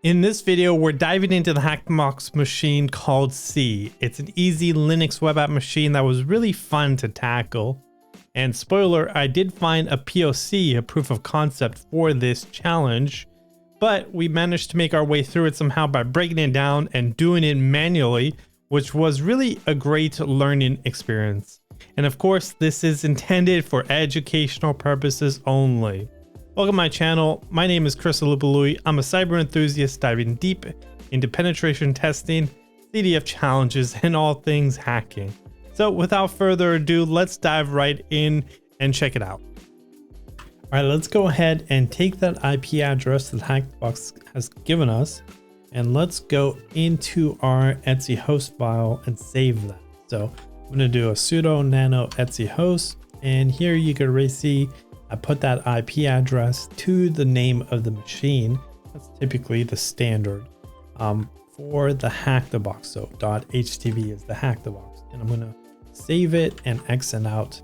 In this video, we're diving into the HackTheBox machine called C. It's an easy Linux web app machine that was really fun to tackle. And spoiler, I did find a POC, a proof of concept for this challenge, but we managed to make our way through it somehow by breaking it down and doing it manually, which was really a great learning experience. And of course, this is intended for educational purposes only. Welcome to my channel. My name is Chris Alupulu. I'm a cyber enthusiast diving deep into penetration testing, CDF challenges, and all things hacking. So without further ado, let's dive right in and check it out. All right, let's go ahead and take that IP address that HackTheBox has given us, and let's go into our Etsy host file and save that. So I'm going to do a sudo nano Etsy host, and here you can already see I put that IP address to the name of the machine. That's typically the standard for the HackTheBox. So .htb is the HackTheBox, and I'm going to save it and exit out.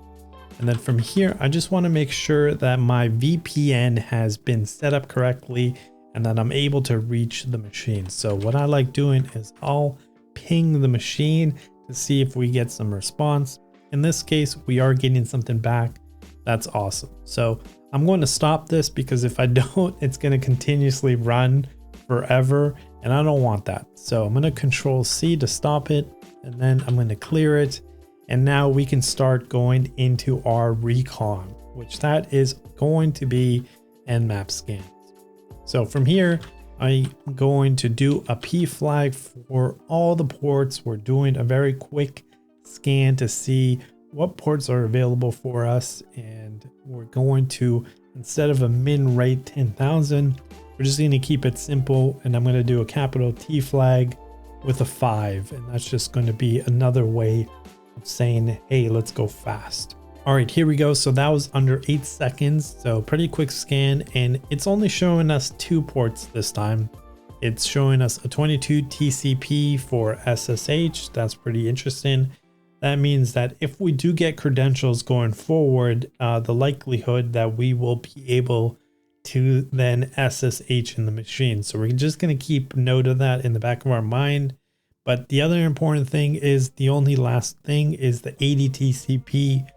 And then from here, I just want to make sure that my VPN has been set up correctly and that I'm able to reach the machine. So what I like doing is I'll ping the machine to see if we get some response. In this case, we are getting something back. That's awesome. So I'm going to stop this because if I don't, it's going to continuously run forever and I don't want that. So I'm going to Control C to stop it, and then I'm going to clear it. And now we can start going into our Recon, which that is going to be nmap scans. So from here, I'm going to do a P flag for all the ports. We're doing a very quick scan to see what ports are available for us, and we're going to, instead of a min rate 10,000, we're just going to keep it simple, and I'm going to do a capital T flag with a 5, and that's just going to be another way of saying, hey, let's go fast. All right, here we go. So that was under 8 seconds, so pretty quick scan, and it's only showing us 2 ports this time. It's showing us a 22 TCP for SSH. That's pretty interesting. That means that if we do get credentials going forward, the likelihood that we will be able to then SSH in the machine. So we're just going to keep note of that in the back of our mind. But the other important thing is the only last thing is the 80 TCP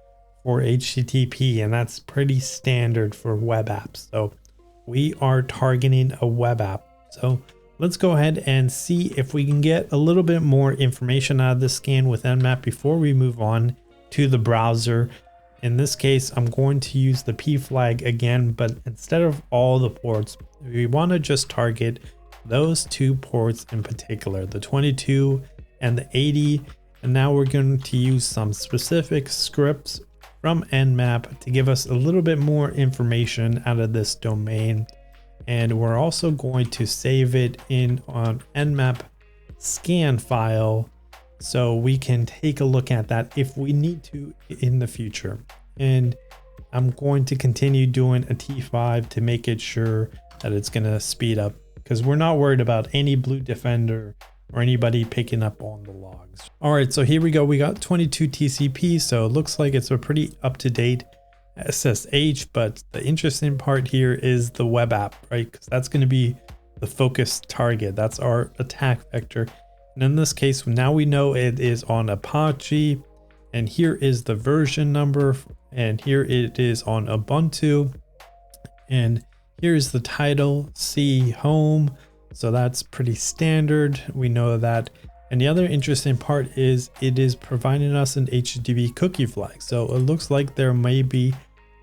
for HTTP, and that's pretty standard for web apps. So we are targeting a web app. So let's go ahead and see if we can get a little bit more information out of this scan with nmap before we move on to the browser. In this case, I'm going to use the P flag again, but instead of all the ports, we want to just target those 2 ports in particular, the 22 and the 80. And now we're going to use some specific scripts from nmap to give us a little bit more information out of this domain. And we're also going to save it in on nmap scan file so we can take a look at that if we need to in the future. And I'm going to continue doing a T5 to make it sure that it's going to speed up, because we're not worried about any blue defender or anybody picking up on the logs. All right, so here we go. We got 22 TCP, so it looks like it's a pretty up-to-date SSH, but the interesting part here is the web app, right? Because that's going to be the focus target. That's our attack vector. And in this case, now we know it is on Apache, and here is the version number, and here it is on Ubuntu, and here's the title, C home. So that's pretty standard. We know that. And the other interesting part is it is providing us an HTTP cookie flag. So it looks like there may be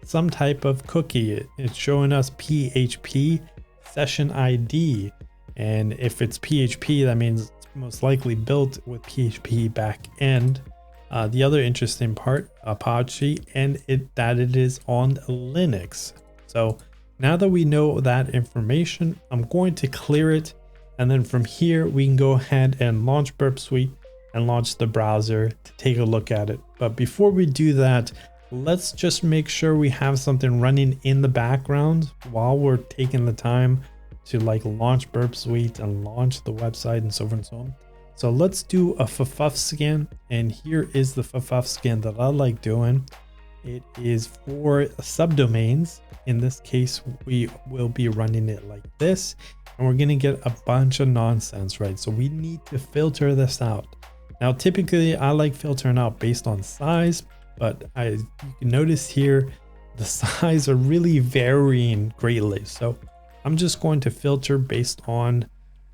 some type of cookie. It's showing us PHP session ID. And if it's PHP, that means it's most likely built with PHP backend. The other interesting part, Apache, and that it is on Linux. So now that we know that information, I'm going to clear it. And then from here, we can go ahead and launch Burp Suite and launch the browser to take a look at it. But before we do that, let's just make sure we have something running in the background while we're taking the time to launch Burp Suite and launch the website and so forth and so on. So let's do a ffuf scan. And here is the ffuf scan that I like doing. it is for subdomains. In this case, we will be running it like this, and we're going to get a bunch of nonsense, right? So we need to filter this out. Now, typically I like filtering out based on size, but you can notice here, the size are really varying greatly. So I'm just going to filter based on,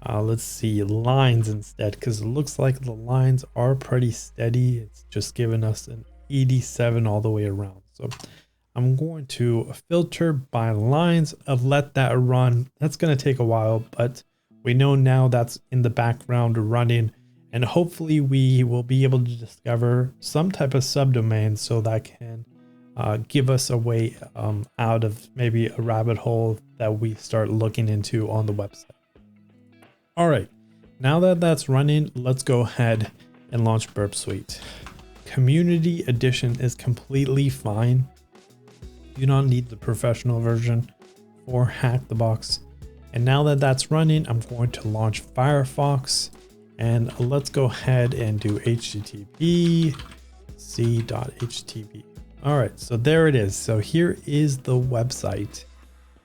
let's see, lines instead, because it looks like the lines are pretty steady. It's just giving us an 87 all the way around. So I'm going to filter by lines of let that run. That's going to take a while, but we know now that's in the background running, and hopefully we will be able to discover some type of subdomain so that can give us a way out of maybe a rabbit hole that we start looking into on the website. All right, now that that's running, let's go ahead and launch Burp Suite. Community edition is completely fine. You don't need the professional version for HackTheBox. And now that that's running, I'm going to launch Firefox, and let's go ahead and do http c.htp. All right, so there it is. So here is the website,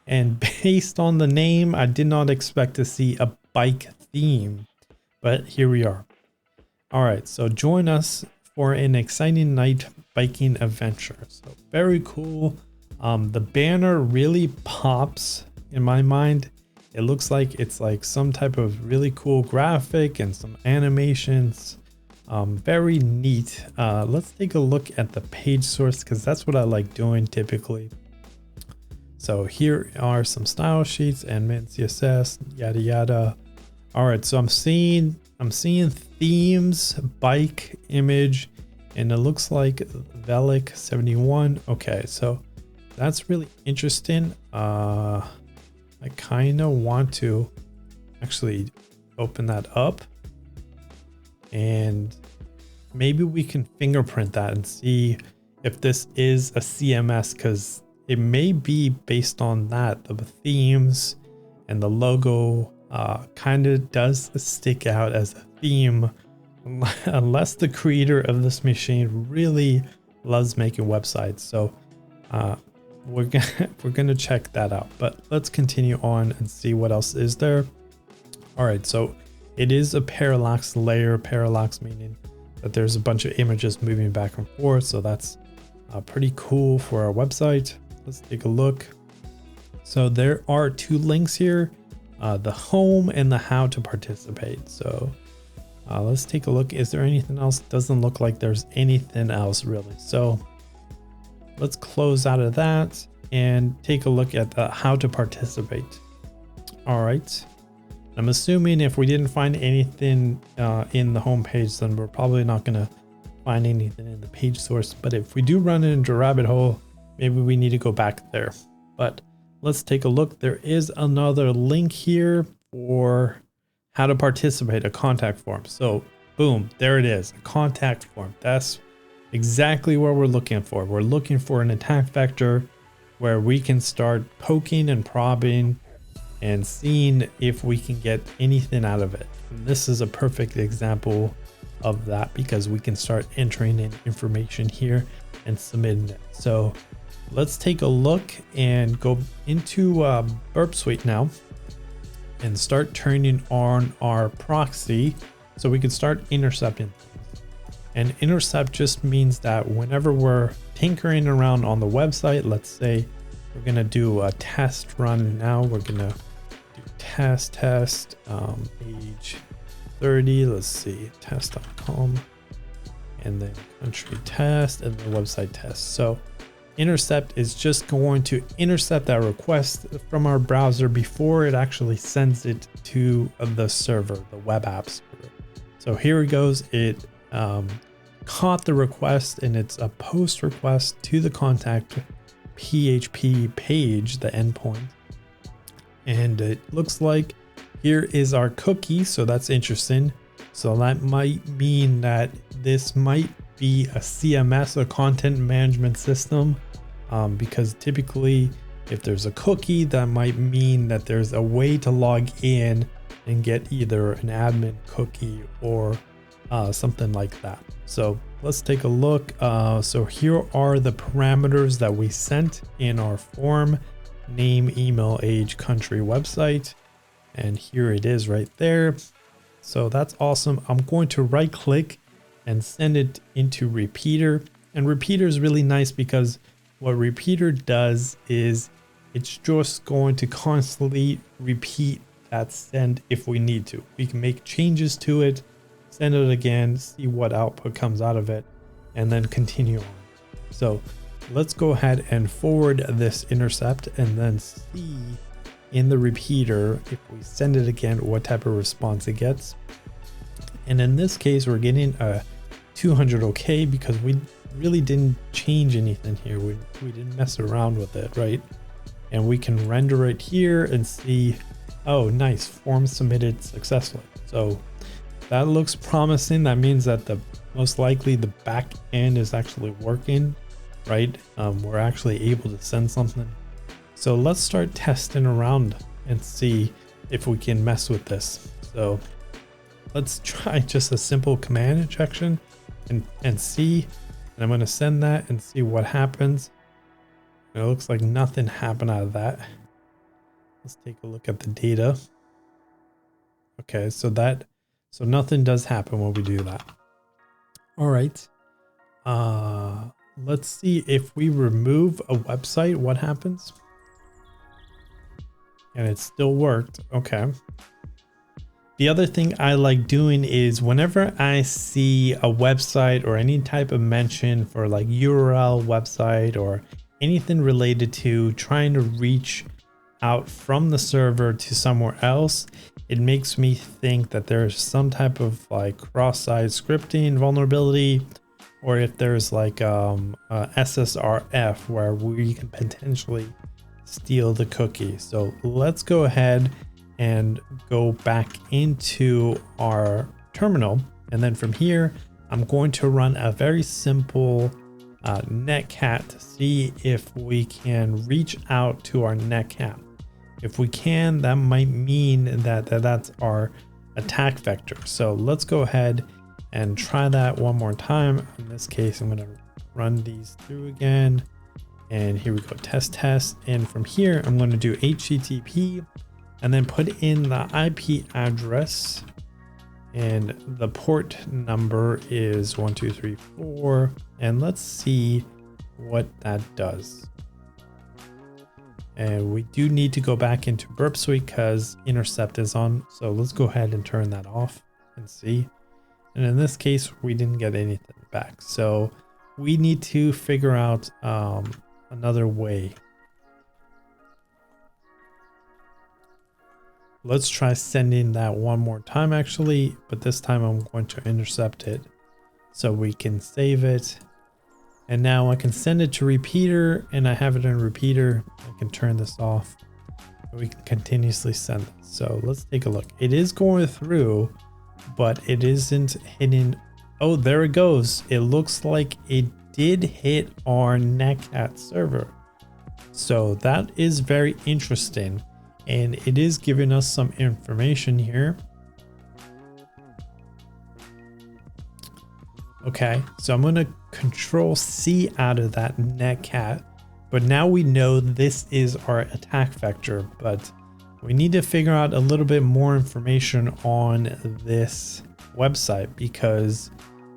and based on the name, I did not expect to see a bike theme, but here we are. All right, so join us for an exciting night biking adventure. So very cool. The banner really pops in my mind. It looks like it's like some type of really cool graphic and some animations. Very neat. Let's take a look at the page source, because that's what I like doing typically. So here are some style sheets and min CSS, yada yada. All right, so I'm seeing themes, bike image, and it looks like Velic 71. Okay, so that's really interesting. I kind of want to actually open that up, and maybe we can fingerprint that and see if this is a CMS, because it may be based on that. The themes and the logo kind of does stick out as a theme, unless the creator of this machine really loves making websites. So we're gonna check that out, but let's continue on and see what else is there. All right, so it is a parallax layer. Parallax meaning that there's a bunch of images moving back and forth, so that's pretty cool for our website. Let's take a look. So there are two links here, the home and the how to participate. So let's take a look. Is there anything else? Doesn't look like there's anything else really. So let's close out of that and take a look at the how to participate. All right. I'm assuming if we didn't find anything in the home page, then we're probably not going to find anything in the page source. But if we do run into a rabbit hole, maybe we need to go back there. But let's take a look. There is another link here for how to participate, a contact form. So boom, there it is, a contact form. That's exactly what we're looking for. We're looking for an attack vector where we can start poking and probing and seeing if we can get anything out of it. And this is a perfect example of that, because we can start entering in information here and submitting it. So let's take a look and go into Burp Suite now and start turning on our proxy so we can start intercepting things. And intercept just means that whenever we're tinkering around on the website, let's say we're gonna do a test run now, we're gonna do test age 30, let's see, test.com, and then country test, and the website test. So intercept is just going to intercept that request from our browser before it actually sends it to the server, the web app server. So here it goes. It caught the request, and it's a post request to the contact PHP page, the endpoint. And it looks like here is our cookie. So that's interesting. So that might mean that this might be a CMS, a content management system, because typically if there's a cookie, that might mean that there's a way to log in and get either an admin cookie or something like that. So let's take a look. So here are the parameters that we sent in our form: name, email, age, country, website. And here it is right there. So that's awesome. I'm going to right click and send it into repeater. And repeater is really nice because what repeater does is it's just going to constantly repeat that send if we need to. We can make changes to it, send it again, see what output comes out of it, and then continue on. So let's go ahead and forward this intercept and then see in the repeater, if we send it again, what type of response it gets. And in this case, we're getting a 200 OK because we really didn't change anything here. We didn't mess around with it, right? And we can render it here and see, oh, nice, form submitted successfully. So that looks promising. That means that most likely the back end is actually working, right? We're actually able to send something. So let's start testing around and see if we can mess with this. So let's try just a simple command injection and see. And I'm going to send that and see what happens. And it looks like nothing happened out of that. Let's take a look at the data. Okay, so nothing does happen when we do that. All right. Let's see if we remove a website, what happens. And it still worked. Okay. The other thing I like doing is whenever I see a website or any type of mention for like URL website or anything related to trying to reach out from the server to somewhere else, it makes me think that there's some type of like cross-site scripting vulnerability, or if there's like SSRF where we can potentially steal the cookie. So let's go ahead and go back into our terminal. And then from here, I'm going to run a very simple netcat to see if we can reach out to our netcat. If we can, that might mean that that's our attack vector. So let's go ahead and try that one more time. In this case, I'm going to run these through again. And here we go, test. And from here, I'm going to do HTTP and then put in the IP address. And the port number is 1234. And let's see what that does. And we do need to go back into burp suite because intercept is on. So let's go ahead and turn that off and see. And in this case, we didn't get anything back. So we need to figure out another way. Let's try sending that one more time actually, but this time I'm going to intercept it so we can save it. And now I can send it to repeater, and I have it in repeater. I can turn this off. We can continuously send it. So let's take a look. It is going through, but it isn't hitting. Oh, there it goes. It looks like it did hit our netcat server. So that is very interesting. And it is giving us some information here. Okay, so I'm going to control C out of that netcat, but now we know this is our attack vector, but we need to figure out a little bit more information on this website, because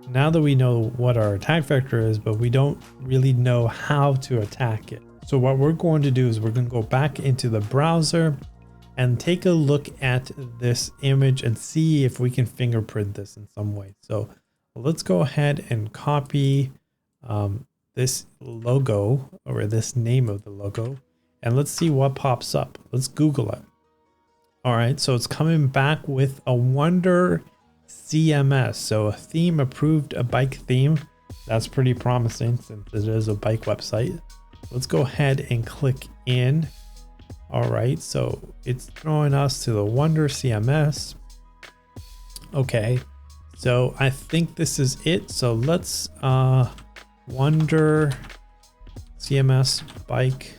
now that we know what our attack vector is, but we don't really know how to attack it. So what we're going to do is we're going to go back into the browser and take a look at this image and see if we can fingerprint this in some way. So let's go ahead and copy this logo, or this name of the logo, and let's see what pops up. Let's Google it. All right, so it's coming back with a WonderCMS. So a theme approved, a bike theme. That's pretty promising since it is a bike website. Let's go ahead and click in. All right, so it's throwing us to the WonderCMS. Okay, so I think this is it. So let's WonderCMS bike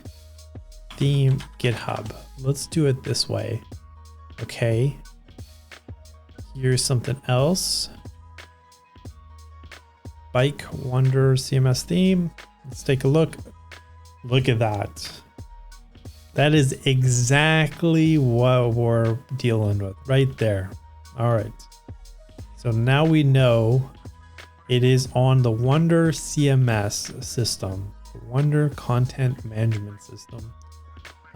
theme GitHub. Let's do it this way. Okay, here's something else. bike WonderCMS theme. Let's take a look. Look at that. That is exactly what we're dealing with right there. All right. So now we know it is on the WonderCMS system, the Wonder Content Management System.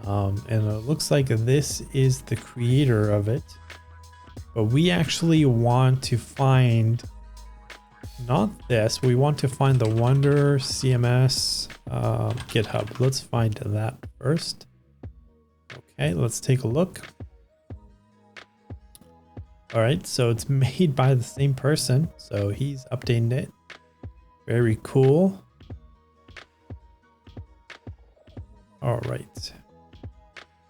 And it looks like this is the creator of it. But we actually want to find, not this, we want to find the WonderCMS GitHub. Let's find that first. Okay, let's take a look. All right, so it's made by the same person. So he's updating it. Very cool. All right.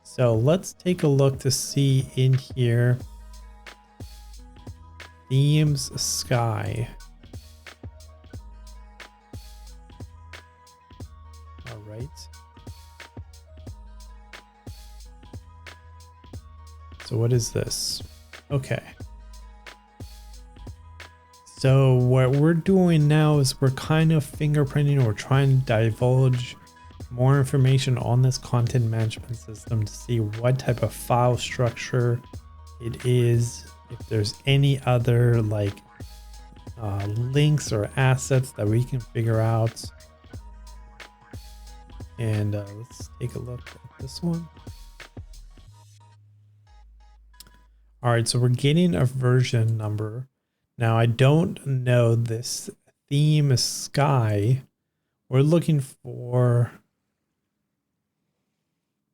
So let's take a look to see in here. Themes Sky. All right. So what is this? Okay. So what we're doing now is we're kind of fingerprinting, or trying to divulge more information on this content management system to see what type of file structure it is, if there's any other like links or assets that we can figure out. And let's take a look at this one. All right, so we're getting a version number. Now I don't know this theme Sky. We're looking for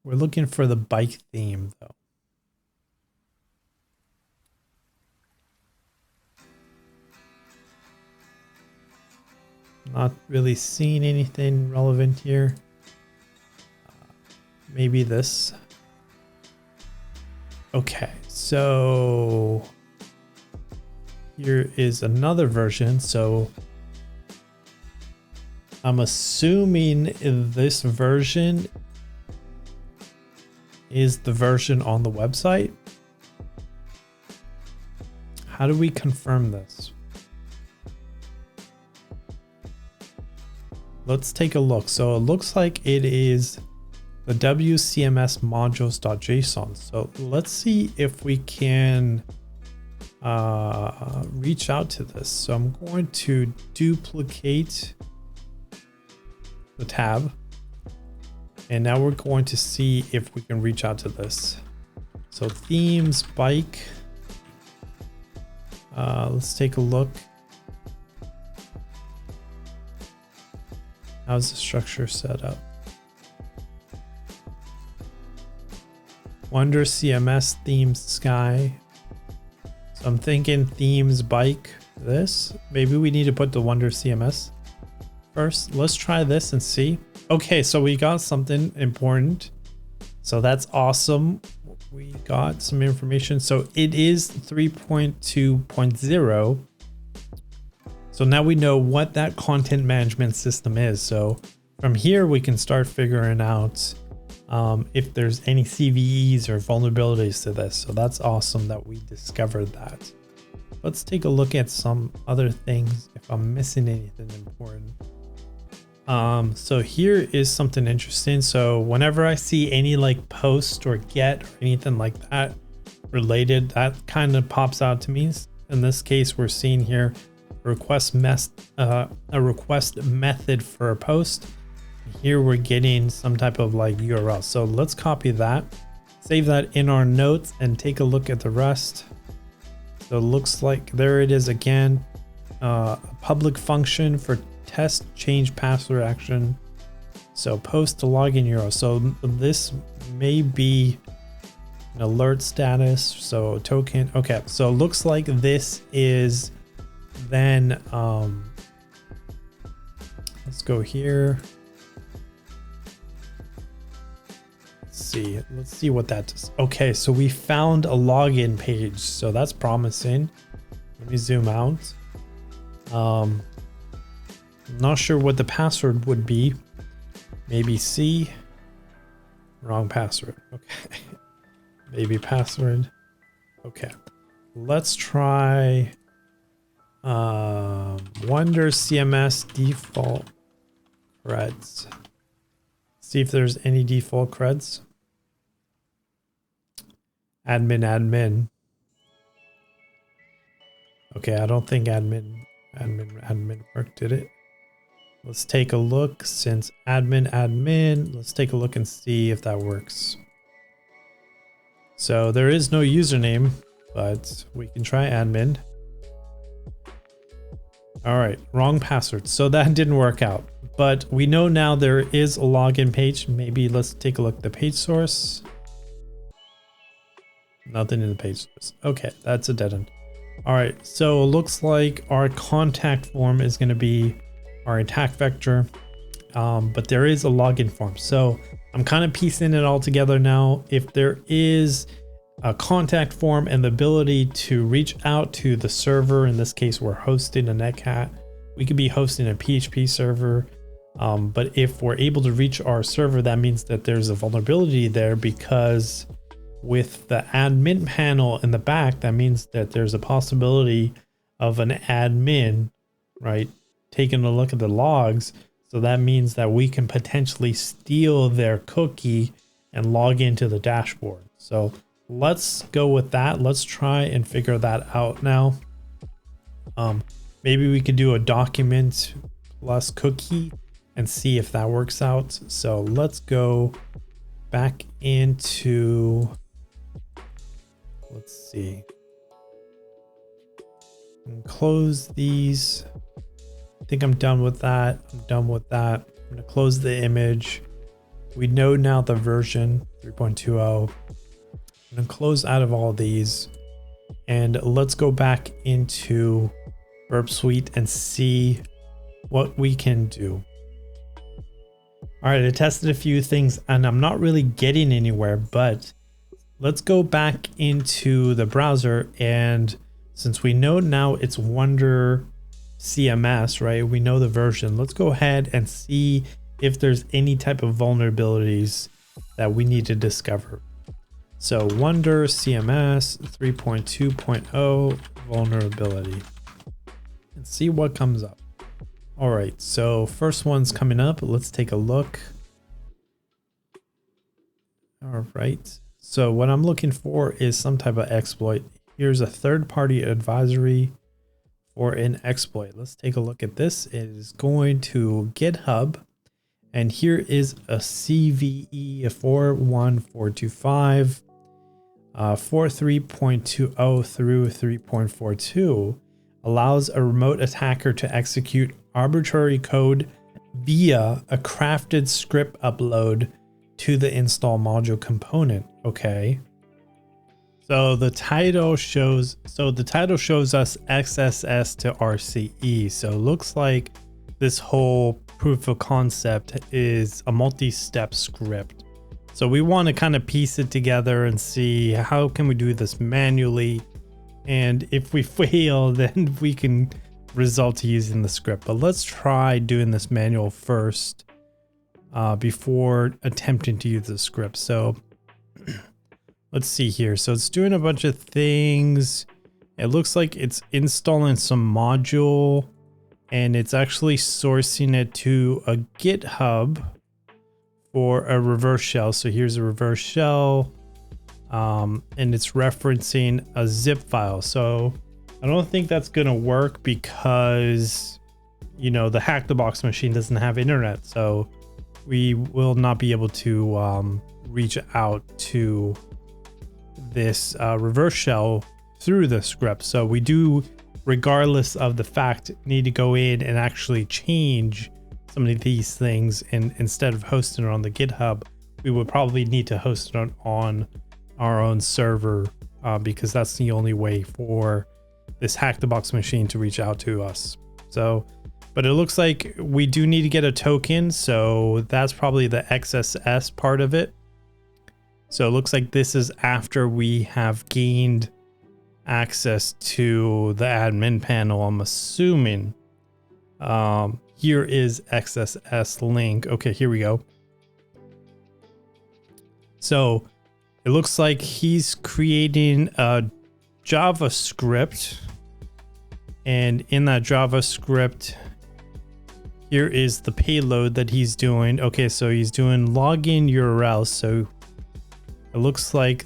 the bike theme though. Not really seeing anything relevant here. Maybe this. Okay, so here is another version. So I'm assuming this version is the version on the website. How do we confirm this? Let's take a look. So it looks like it is the WCMS modules.json. So let's see if we can reach out to this. So I'm going to duplicate the tab. And now we're going to see if we can reach out to this. So themes, bike. Let's take a look. How's the structure set up? WonderCMS themes Sky. So I'm thinking themes bike this. Maybe we need to put the WonderCMS first. Let's try this and see. Okay, so we got something important. So that's awesome. We got some information. So it is 3.2.0. So now we know what that content management system is. So from here, we can start figuring out if there's any CVEs or vulnerabilities to this. So that's awesome that we discovered that. Let's take a look at some other things if I'm missing anything important. So here is something interesting. So whenever I see any like post or get or anything like that related, that kind of pops out to me. In this case, we're seeing here a request method for a post. Here we're getting some type of like URL. So let's copy that, save that in our notes, and take a look at the rest. So it looks like there it is again, a public function for test change password action. So post to login URL. So this may be an alert status. So token. Okay. So it looks like this is then, let's go here. Let's see what that does. Okay, so we found a login page, so that's promising. Let me zoom out. Not sure what the password would be. Maybe C. Wrong password. Okay. Maybe password. Okay. Let's try WonderCMS default creds. See if there's any default creds. Admin. Okay, I don't think admin worked, did it? Let's take a look. Since admin, let's take a look and see if that works. So there is no username, but we can try admin. All right, wrong password. So that didn't work out, but we know now there is a login page. Maybe let's take a look at the page source. Nothing in the page source. Okay, that's a dead end. All right, so it looks like our contact form is going to be our attack vector, but there is a login form. So I'm kind of piecing it all together now. If there is a contact form and the ability to reach out to the server, in this case, we're hosting a netcat. We could be hosting a PHP server, but if we're able to reach our server, that means that there's a vulnerability there, because with the admin panel in the back, that means that there's a possibility of an admin, right, taking a look at the logs. So that means that we can potentially steal their cookie and log into the dashboard. So let's go with that. Let's try and figure that out now. Maybe we could do a document plus cookie and see if that works out. So let's go back into, let's see, and close these. I think I'm done with that. I'm going to close the image. We know now the version 3.20. I'm going to close out of all these, and let's go back into Burp Suite and see what we can do. All right, I tested a few things and I'm not really getting anywhere, but let's go back into the browser, and since we know now it's WonderCMS, right? We know the version. Let's go ahead and see if there's any type of vulnerabilities that we need to discover. So WonderCMS 3.2.0 vulnerability, and see what comes up. All right, so first one's coming up. Let's take a look. All right. So what I'm looking for is some type of exploit. Here's a third-party advisory for an exploit. Let's take a look at this. It is going to GitHub, and here is a CVE 41425 for 3.20 through 3.42 allows a remote attacker to execute arbitrary code via a crafted script upload to the install module component. Okay. So the title shows us XSS to RCE. So it looks like this whole proof of concept is a multi-step script. So we want to kind of piece it together and see how can we do this manually. And if we fail, then we can result to using the script. But let's try doing this manual first before attempting to use the script. So let's see here. So it's doing a bunch of things. It looks like it's installing some module, and it's actually sourcing it to a GitHub for a reverse shell. So here's a reverse shell, and it's referencing a zip file. So I don't think that's going to work because, you know, the HackTheBox machine doesn't have internet. So we will not be able to reach out to this reverse shell through the script. So we do, regardless of the fact, need to go in and actually change some of these things, and instead of hosting it on the GitHub, we would probably need to host it on our own server because that's the only way for this HackTheBox machine to reach out to us. So, but it looks like we do need to get a token, so that's probably the XSS part of it. So it looks like this is after we have gained access to the admin panel, I'm assuming. Here is XSS link. Okay, here we go. So it looks like he's creating a JavaScript, And in that JavaScript, here is the payload that he's doing. Okay, so he's doing login URL. So it looks like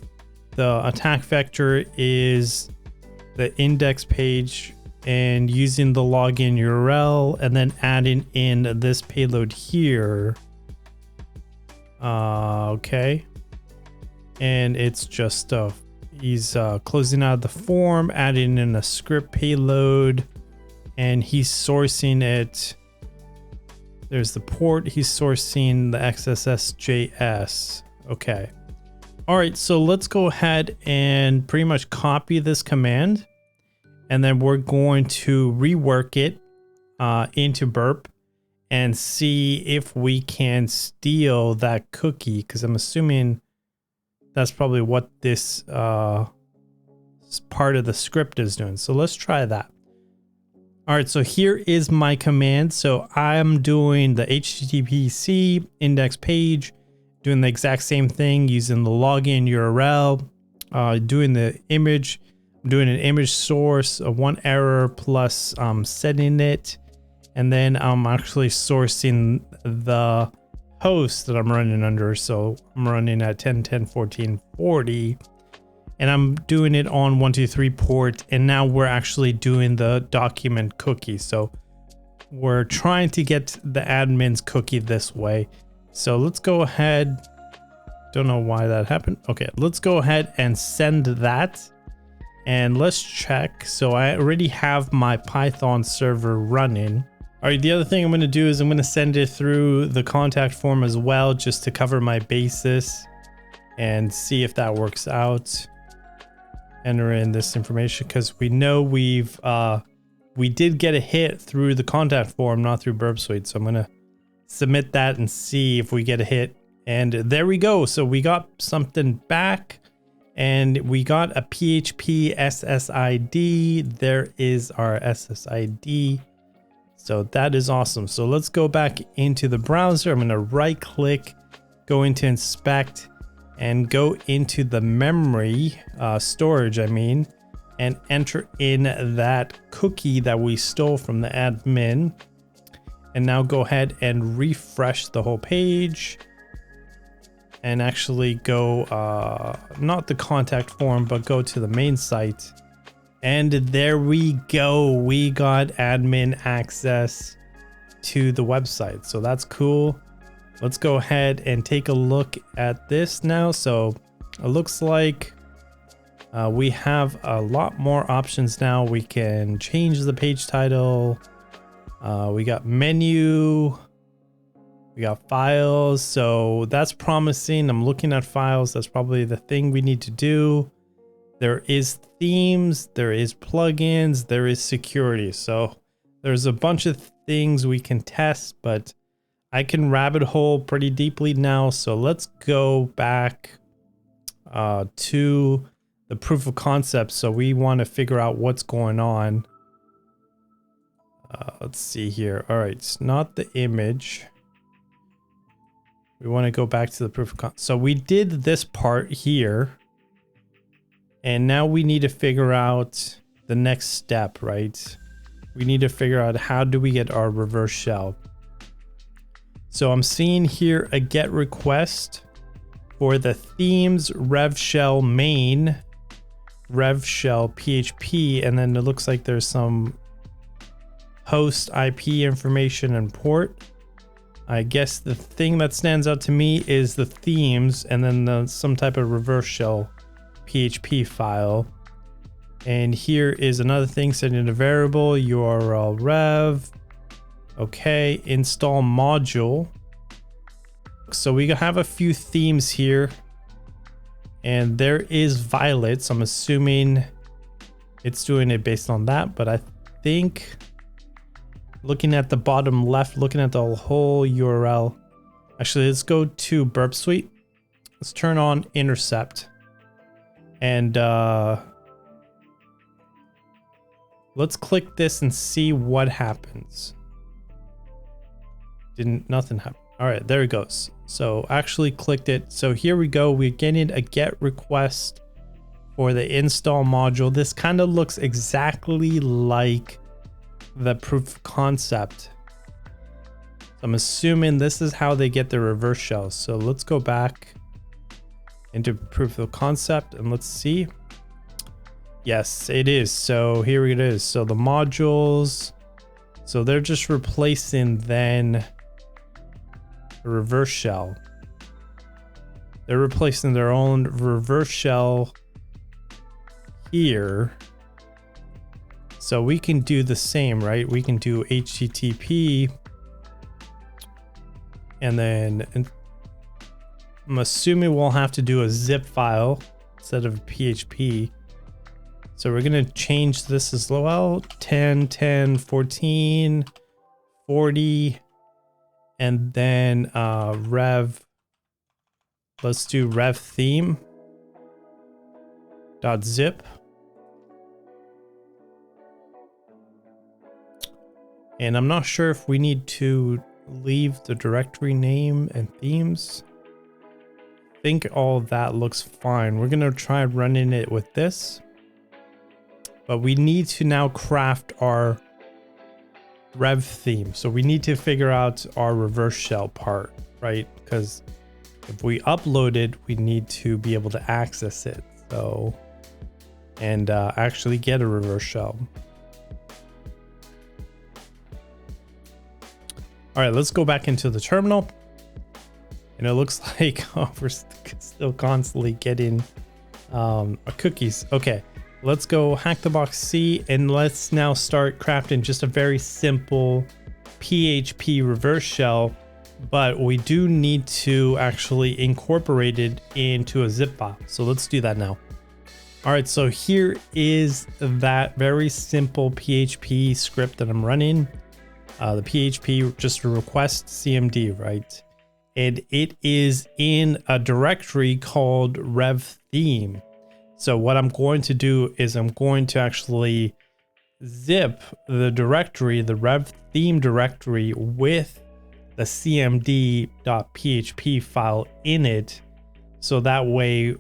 the attack vector is the index page and using the login URL and then adding in this payload here. Okay. And it's just he's closing out the form, adding in a script payload, and he's sourcing it. There's the port. He's sourcing the XSS.js. Okay. All right. So let's go ahead and pretty much copy this command, and then we're going to rework it into burp and see if we can steal that cookie, because I'm assuming that's probably what this part of the script is doing. So let's try that. All right, so here is my command. So I'm doing the HTTPC index page, doing the exact same thing using the login URL, doing the image, I'm doing an image source, one error plus setting it. And then I'm actually sourcing the host that I'm running under. So I'm running at 10.10.14.40, and I'm doing it on 123 port. And now we're actually doing the document cookie. So we're trying to get the admin's cookie this way. So let's go ahead. Don't know why that happened. Okay, let's go ahead and send that. And let's check. So I already have my Python server running. All right, the other thing I'm going to do is I'm going to send it through the contact form as well, just to cover my basis and see if that works out. Enter in this information because we know we did get a hit through the contact form, not through Burp Suite. So I'm going to submit that and see if we get a hit. And there we go. So we got something back, and we got a PHP SSID. There is our SSID. So that is awesome. So let's go back into the browser. I'm going to right click, go into inspect, and go into the memory storage, and enter in that cookie that we stole from the admin. And now go ahead and refresh the whole page and actually go, not the contact form, but go to the main site. And there we go. We got admin access to the website. So that's cool. Let's go ahead and take a look at this now. So it looks like we have a lot more options now. We can change the page title. We got menu. We got files. So that's promising. I'm looking at files. That's probably the thing we need to do. There is themes, there is plugins, there is security. So there's a bunch of things we can test, but I can rabbit hole pretty deeply now. So let's go back to the proof of concept. So we want to figure out what's going on. Let's see here. All right, it's not the image. We want to go back to the proof of concept. So we did this part here. And now we need to figure out the next step, right? We need to figure out how do we get our reverse shell. So I'm seeing here a get request for the themes rev shell main, rev shell PHP, and then it looks like there's some host IP information and port. I guess the thing that stands out to me is the themes and then some type of reverse shell PHP file. And here is another thing, setting a variable URL rev. Okay, install module. So we have a few themes here, and there is Violet. So I'm assuming it's doing it based on that, but I think looking at the bottom left, looking at the whole URL, actually let's go to Burp Suite. Let's turn on intercept. And let's click this and see what happens. Nothing happened. All right, there it goes. So actually clicked it. So here we go. We're getting a get request for the install module. This kind of looks exactly like the proof of concept. So I'm assuming this is how they get the reverse shell. So let's go back into proof of concept and let's see. Yes, it is. So here it is. So the modules, so they're just replacing then the reverse shell. They're replacing their own reverse shell here. So we can do the same, right? We can do HTTP and then I'm assuming we'll have to do a zip file instead of PHP. So we're going to change this as well. 10, 10, 14, 40, and then rev. Let's do rev theme dot zip. And I'm not sure if we need to leave the directory name and themes. I think all that looks fine. We're going to try running it with this. But we need to now craft our rev theme. So we need to figure out our reverse shell part, right? Because if we upload it, we need to be able to access it. So, and actually get a reverse shell. All right, let's go back into the terminal. And it looks like we're still constantly getting cookies. Okay. Let's go HackTheBox C and let's now start crafting just a very simple PHP reverse shell, but we do need to actually incorporate it into a zip file. So let's do that now. All right, so here is that very simple PHP script that I'm running. The PHP just request CMD, right? And it is in a directory called rev theme. So what I'm going to do is I'm going to actually zip the directory, the rev theme directory with the cmd.php file in it. So that way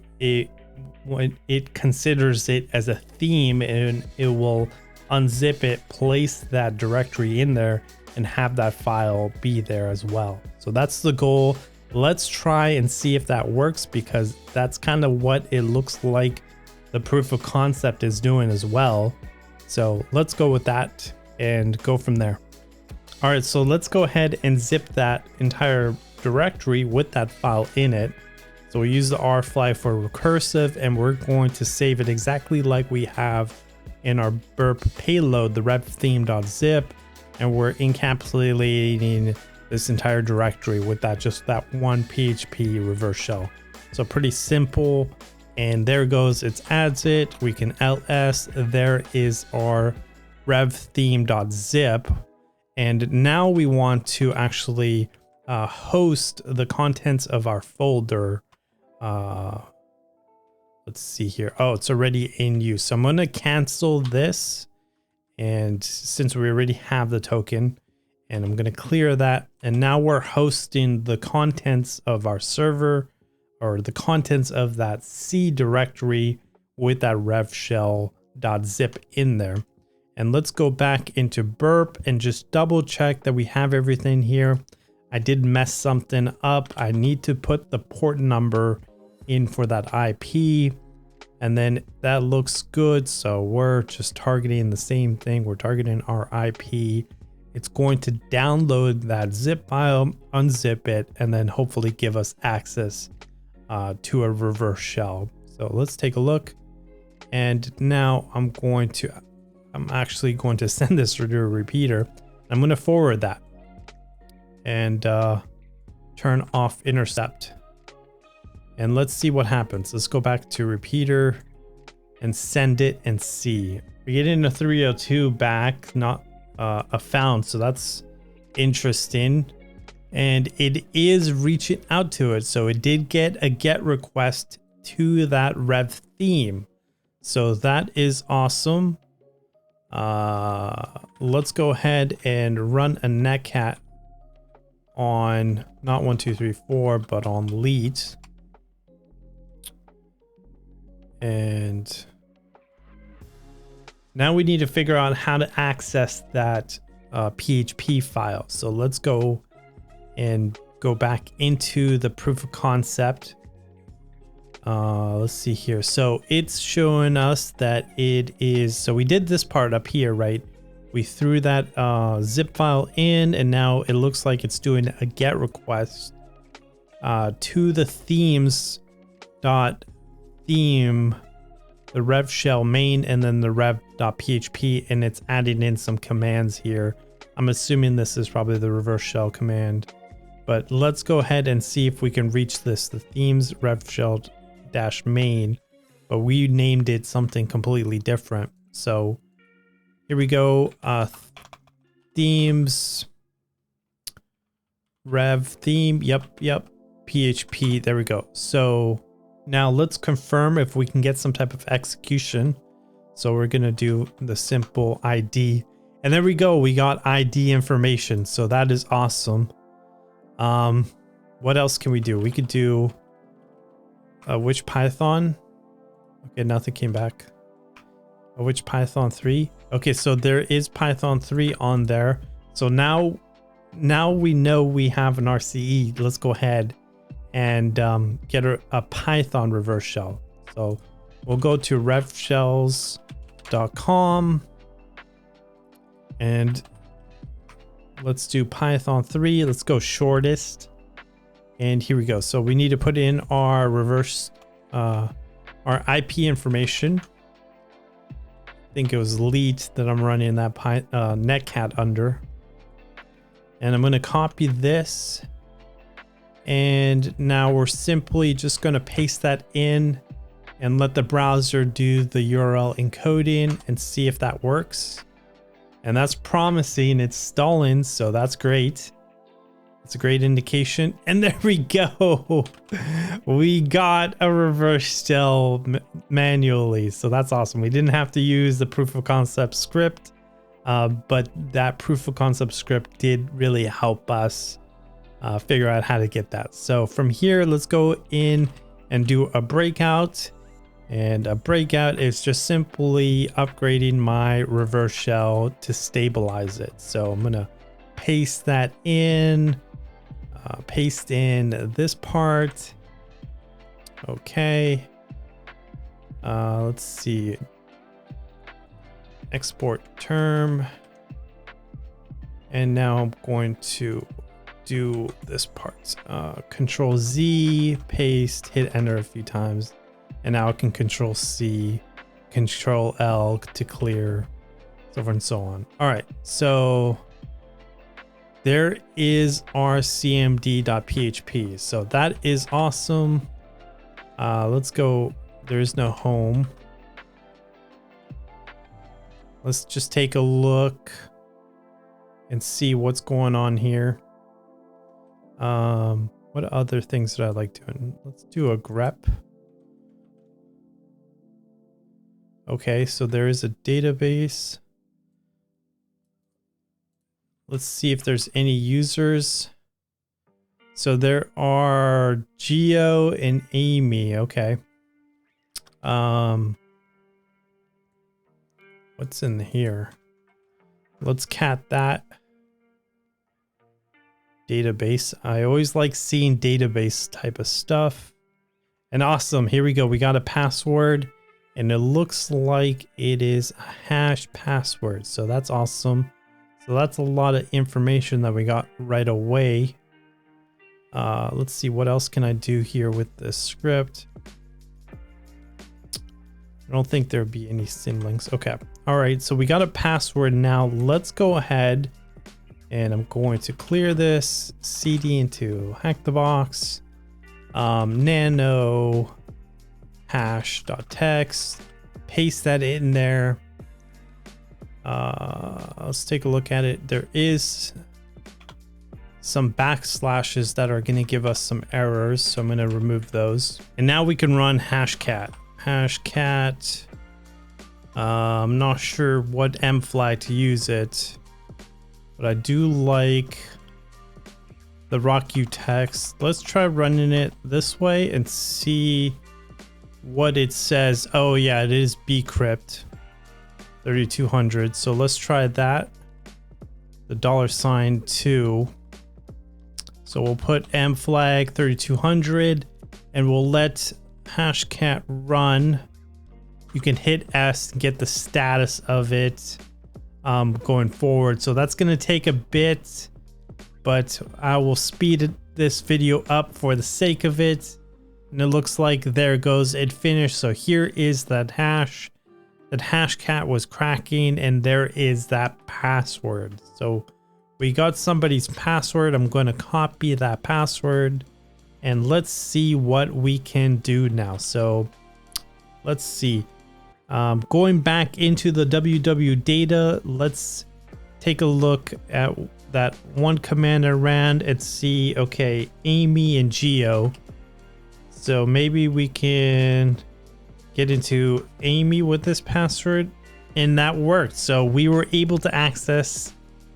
when it considers it as a theme and it will unzip it, place that directory in there and have that file be there as well. So that's the goal. Let's try and see if that works because that's kind of what it looks like the proof of concept is doing as well. So let's go with that and go from there. All right, so let's go ahead and zip that entire directory with that file in it. So we use the R flag for recursive and we're going to save it exactly like we have in our burp payload, the rev theme.zip, and we're encapsulating this entire directory with that just that one PHP reverse shell. So pretty simple. And there goes, it adds it. We can ls. There is our rev theme.zip. And now we want to actually host the contents of our folder. Let's see here. Oh, it's already in use. So I'm going to cancel this. And since we already have the token, and I'm going to clear that. And now we're hosting the contents of our server, or the contents of that C directory with that rev shell.zip in there. And let's go back into burp and just double check that we have everything here. I did mess something up. I need to put the port number in for that IP, and then that looks good. So we're just targeting the same thing. We're targeting our IP. It's going to download that zip file, unzip it, and then hopefully give us access to a reverse shell. So let's take a look. And now I'm actually going to send this to a repeater. I'm going to forward that and turn off intercept. And let's see what happens. Let's go back to repeater and send it and see. We're getting a 302 back, not a found. So that's interesting. And it is reaching out to it. So it did get a get request to that rev theme. So that is awesome. Let's go ahead and run a netcat on not 1, 2, 3, 4, but on leads. And Now we need to figure out how to access that PHP file. So let's go and go back into the proof of concept. Let's see here. So it's showing us that it is, so we did this part up here, right? We threw that zip file in, and now it looks like it's doing a GET request to the themes.theme, the rev shell main, and then the rev.php, and it's adding in some commands here. I'm assuming this is probably the reverse shell command, but let's go ahead and see if we can reach this, the themes rev shell dash main, but we named it something completely different. So here we go. Themes rev theme. Yep. PHP. There we go. So now let's confirm if we can get some type of execution. So we're going to do the simple ID, and there we go. We got ID information. So that is awesome. What else can we do? We could do which Python? Okay, nothing came back. Which Python 3? Okay, so there is Python 3 on there. So now we know we have an RCE. Let's go ahead and get a Python reverse shell. So we'll go to revshells.com and let's do Python 3. Let's go shortest. And here we go. So we need to put in our reverse, our IP information. I think it was leet that I'm running that netcat under. And I'm going to copy this. And now we're simply just going to paste that in and let the browser do the URL encoding and see if that works. And that's promising. It's stalling, so that's great. It's a great indication. And there we go. We got a reverse shell manually. So that's awesome. We didn't have to use the proof of concept script, but that proof of concept script did really help us figure out how to get that. So from here, let's go in and do a breakout. And a breakout is just simply upgrading my reverse shell to stabilize it. So I'm going to paste that in. Paste in this part. Okay. Let's see. Export term. And now I'm going to do this part. Control Z, paste, hit enter a few times. And now I can Control C, Control L to clear, so forth and so on. All right. So there is our cmd.php. So that is awesome. Let's go. There is no home. Let's just take a look and see what's going on here. What other things did I like doing? Let's do a grep. Okay, so there is a database. Let's see if there's any users. So there are Geo and Amy. Okay. What's in here? Let's cat that. Database. I always like seeing database type of stuff. And awesome. Here we go. We got a password. And it looks like it is a hash password. So that's awesome. So that's a lot of information that we got right away. Let's see, what else can I do here with this script? I don't think there'd be any symlinks. Okay. All right. So we got a password now. Let's go ahead and I'm going to clear this CD into HackTheBox, nano hash.txt, paste that in there. Let's take a look at it. There is some backslashes that are going to give us some errors, so I'm going to remove those. And now we can run hashcat. I'm not sure what M flag to use it, but I do like the rocku text. Let's try running it this way and see what it says. Oh yeah, it is bcrypt. 3200. So let's try that. The $2. So we'll put M flag 3200 and we'll let hashcat run. You can hit S and get the status of it going forward. So that's going to take a bit, but I will speed this video up for the sake of it. And it looks like there goes it finished. So here is that hash. That hashcat was cracking, and there is that password. So we got somebody's password. I'm going to copy that password and let's see what we can do now. So let's see. Going back into the WW data, let's take a look at that one command I ran and see, okay, Amy and Geo. So maybe we can get into Amy with this password, and that worked. So we were able to access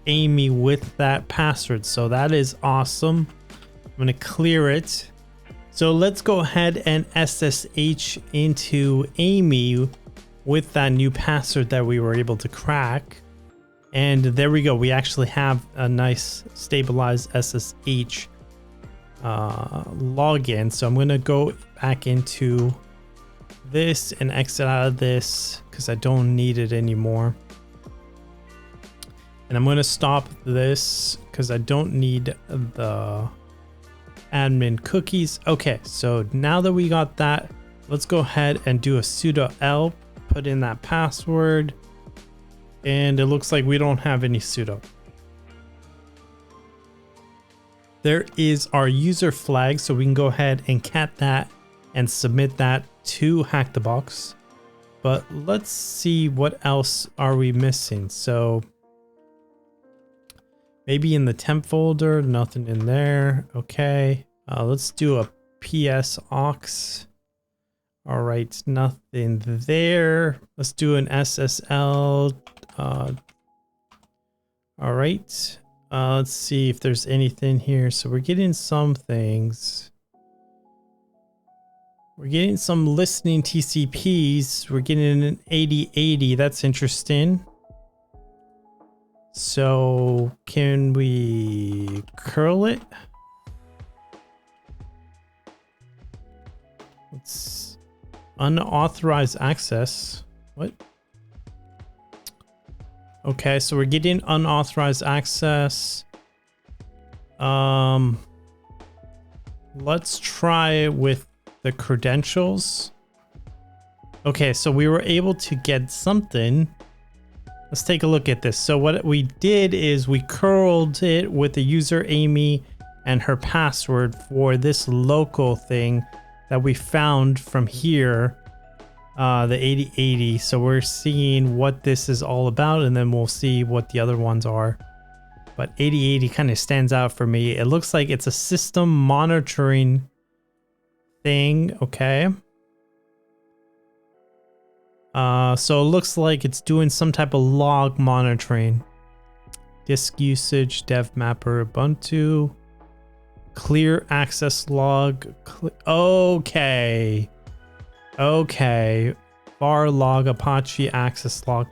Amy with that password. So that is awesome. I'm going to clear it. So let's go ahead and SSH into Amy with that new password that we were able to crack. And there we go. We actually have a nice stabilized SSH login. So I'm going to go back into this and exit out of this because I don't need it anymore. And I'm going to stop this because I don't need the admin cookies. Okay, so now that we got that, let's go ahead and do a sudo l, put in that password, and it looks like we don't have any sudo. There is our user flag, so we can go ahead and cat that and submit that to HackTheBox. But let's see what else are we missing. So maybe in the temp folder, nothing in there. Okay, let's do a ps aux. All right, nothing there. Let's do an SSL. All right, let's see if there's anything here. So we're getting some things. We're getting some listening TCPs. We're getting an 8080. That's interesting. So can we curl it? It's unauthorized access. What? Okay, so we're getting unauthorized access. Let's try it with the credentials. Okay, so we were able to get something. Let's take a look at this. So what we did is we curled it with the user Amy and her password for this local thing that we found from here, the 8080. So we're seeing what this is all about, and then we'll see what the other ones are. But 8080 kind of stands out for me. It looks like it's a system monitoring thing. Okay. So it looks like it's doing some type of log monitoring. Disk usage, dev mapper, Ubuntu, clear access log. Okay. Okay. Var log, Apache access log.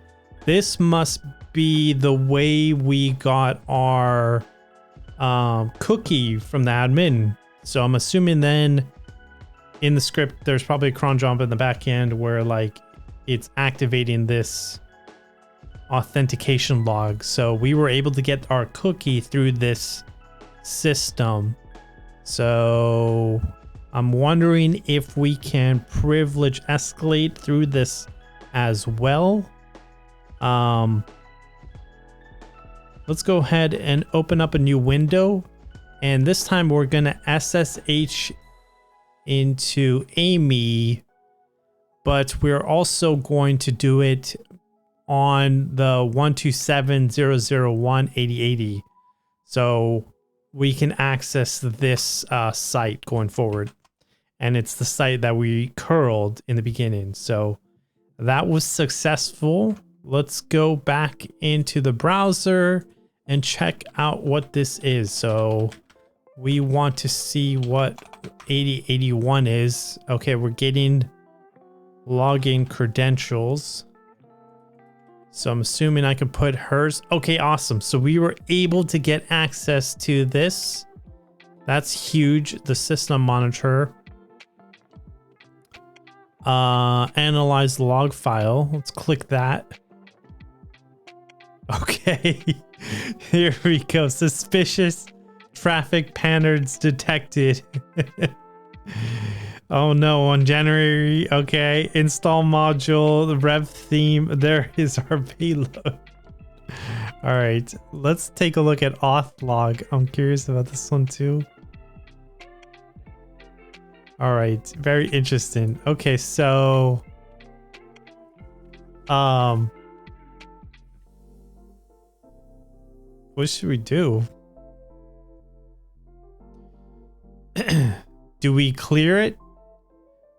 This must be the way we got our cookie from the admin. So I'm assuming then in the script, there's probably a cron job in the back end where like it's activating this authentication log. So we were able to get our cookie through this system. So I'm wondering if we can privilege escalate through this as well. Let's go ahead and open up a new window. And this time we're going to SSH into Amy, but we're also going to do it on the 127.0.0.1.80.80. So we can access this site going forward. And it's the site that we curled in the beginning. So that was successful. Let's go back into the browser and check out what this is. So we want to see what 8081 is. Okay, we're getting login credentials. So I'm assuming I can put hers. Okay, awesome. So we were able to get access to this. That's huge. The system monitor. Analyze the log file. Let's click that. Okay. Here we go. Suspicious traffic patterns detected. Oh no, on January. Okay. Install module, the rev theme. There is our payload. All right. Let's take a look at auth log. I'm curious about this one too. All right. Very interesting. Okay. So, what should we do? Do we clear it?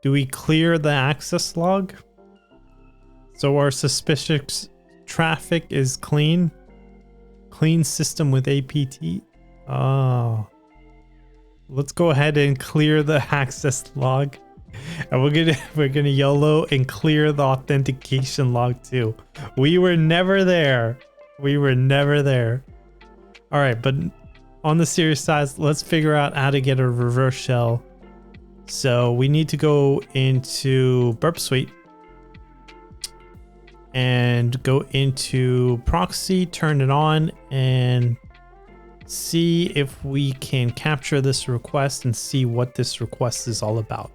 Do we clear the access log? So our suspicious traffic is clean. Clean system with APT. Oh. Let's go ahead and clear the access log. And we're gonna YOLO and clear the authentication log too. We were never there. We were never there. All right, but on the serious side, let's figure out how to get a reverse shell. So we need to go into Burp Suite and go into proxy, turn it on, and see if we can capture this request and see what this request is all about.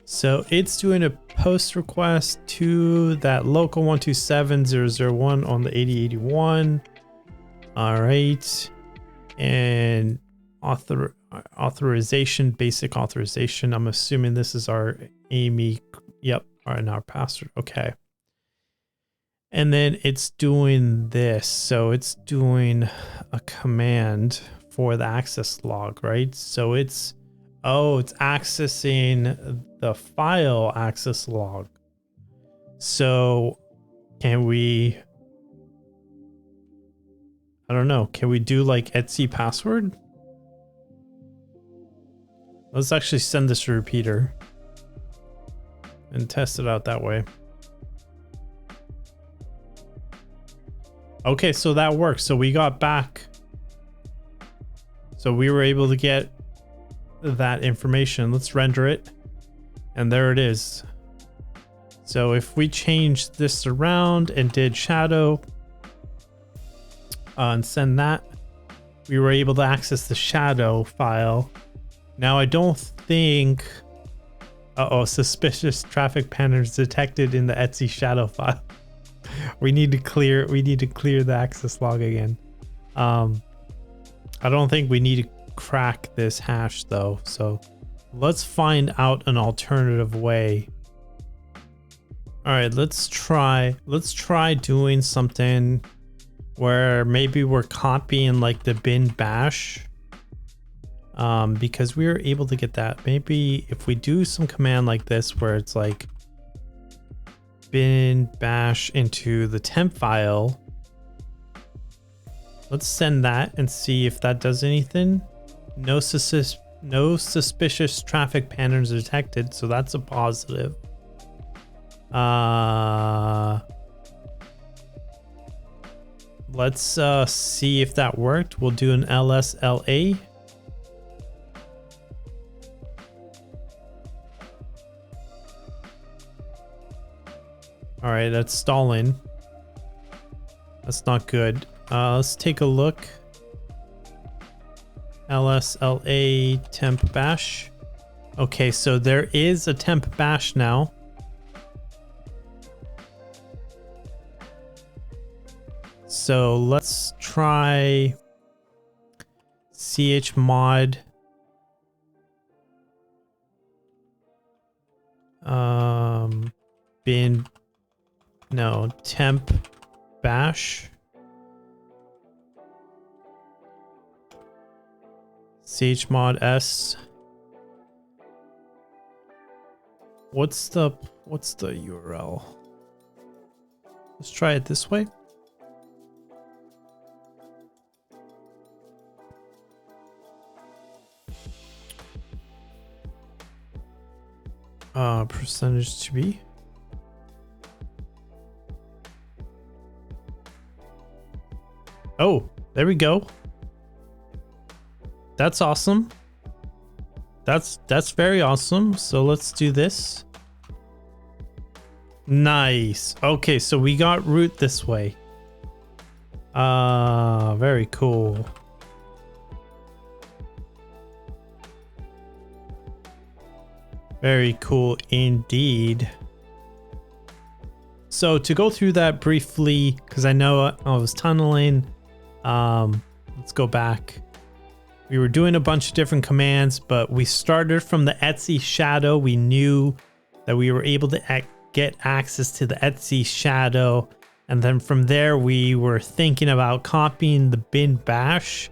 So it's doing a post request to that local 127.0.0.1 on the 8081. All right. And authorization, basic authorization. I'm assuming this is our Amy. Yep. All right, and our password. Okay. And then it's doing this. So it's doing a command for the access log, right? So it's, oh, it's accessing the file access log. So can we, I don't know, can we do like etc password? Let's actually send this to repeater and test it out that way. Okay, so that works. So we got back. So we were able to get that information. Let's render it. And there it is. So if we change this around and did shadow and send that, we were able to access the shadow file. Now I don't think, suspicious traffic patterns detected in the Etsy shadow file. We need to clear the access log again. I don't think we need to crack this hash though. So let's find out an alternative way. All right, let's try doing something where maybe we're copying like the bin bash. Because we were able to get that. Maybe if we do some command like this where it's like bin bash into the temp file, let's send that and see if that does anything. No suspicious traffic patterns detected, so that's a positive. Let's see if that worked. We'll do an LSLA. All right, that's stalling. That's not good. Let's take a look. LSLA temp bash. Okay, so there is a temp bash now. So let's try chmod bin temp bash chmod s. What's the URL? Let's try it this way. Percentage to be. Oh, there we go. That's awesome. That's very awesome. So let's do this. Nice. Okay, so we got root this way. Very cool. Very cool indeed. So to go through that briefly, because I know I was tunneling, let's go back. We were doing a bunch of different commands, but we started from the Etsy shadow. We knew that we were able to get access to the Etsy shadow. And then from there, we were thinking about copying the bin bash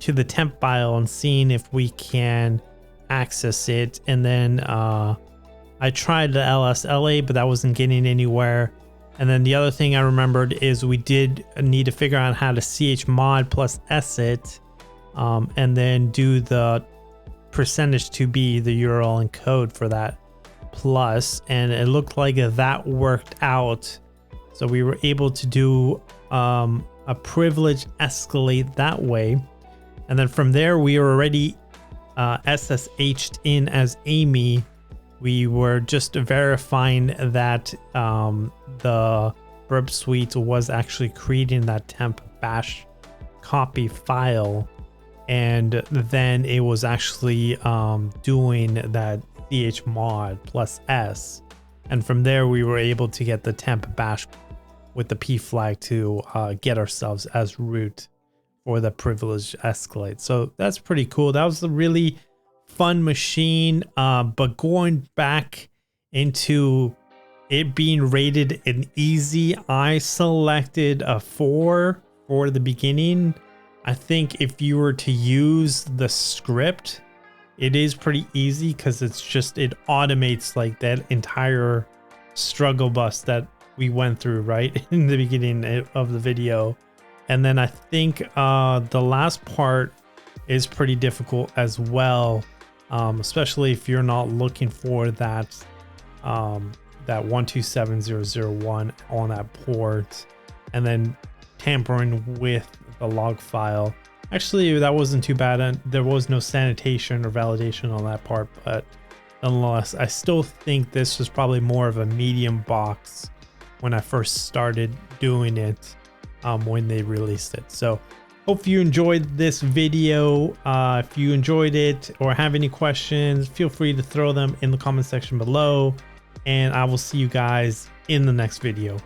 to the temp file and seeing if we can access it. And then I tried the LSLA, but that wasn't getting anywhere. And then the other thing I remembered is we did need to figure out how to chmod plus s it, and then do the %2b, the URL and code for that plus. And it looked like that worked out. So we were able to do a privilege escalate that way. And then from there, we were already SSH'd in as Amy. We were just verifying that the burp suite was actually creating that temp bash copy file. And then it was actually doing that chmod plus s. And from there, we were able to get the temp bash with the p flag to get ourselves as root for the privilege escalate. So that's pretty cool. That was a really fun machine. But going back into it being rated an easy, I selected a 4 for the beginning. I think if you were to use the script, it is pretty easy because it's just, it automates like that entire struggle bus that we went through right in the beginning of the video. And then I think the last part is pretty difficult as well, especially if you're not looking for that that 127001 on that port, and then tampering with the log file. Actually, that wasn't too bad, and there was no sanitation or validation on that part, but nonetheless, I still think this was probably more of a medium box when I first started doing it, when they released it. So hope you enjoyed this video. If you enjoyed it or have any questions, feel free to throw them in the comment section below, and I will see you guys in the next video.